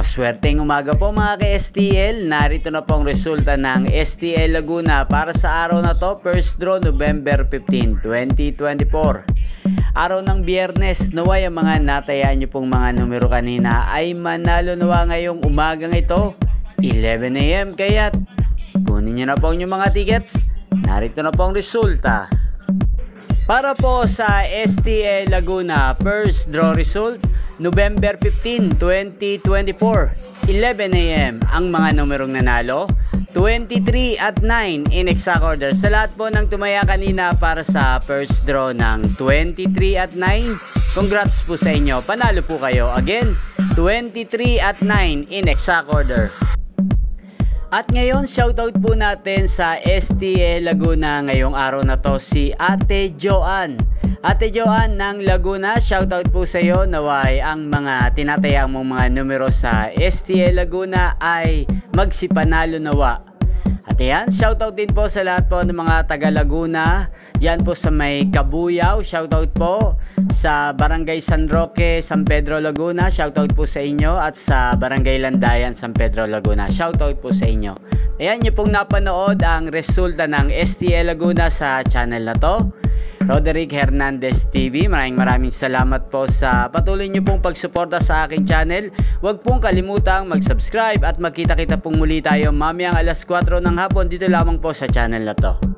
Maswerteng umaga po mga ka-STL. Narito na pong resulta ng STL Laguna para sa araw na to, first draw November 15, 2024. Araw ng Biyernes, naway ang mga natayaan nyo pong mga numero kanina ay manalo nawa ngayong umagang ito, 11 AM. Kaya't kunin nyo na po yung mga tickets. Narito na pong resulta. Para po sa STL Laguna first draw result, November 15, 2024, 11 AM ang mga numerong nanalo, 23 at 9 in exact order. Sa lahat po ng tumaya kanina para sa first draw ng 23 at 9, congrats po sa inyo, panalo po kayo. Again, 23 at 9 in exact order. At ngayon, shoutout po natin sa STL Laguna ngayong araw na to si Ate Joanne. Ate Joanne ng Laguna, shoutout po sa iyo. Naway ang mga tinatayang mong mga numero sa STL Laguna ay magsipanalo nawa. At yan, shoutout din po sa lahat po ng mga taga Laguna. Yan po sa may Kabuyaw, shoutout po. Sa Barangay San Roque, San Pedro Laguna, shoutout po sa inyo. At sa Barangay Landayan, San Pedro Laguna, shoutout po sa inyo. Ayan, nyo pong napanood ang resulta ng STL Laguna sa channel na to, Roderick Hernandez TV. Maraming salamat po sa patuloy nyo pong pagsuporta sa aking channel. Huwag pong kalimutang mag-subscribe at magkita-kita pong muli tayo mamayang alas 4 ng hapon dito lamang po sa channel na to.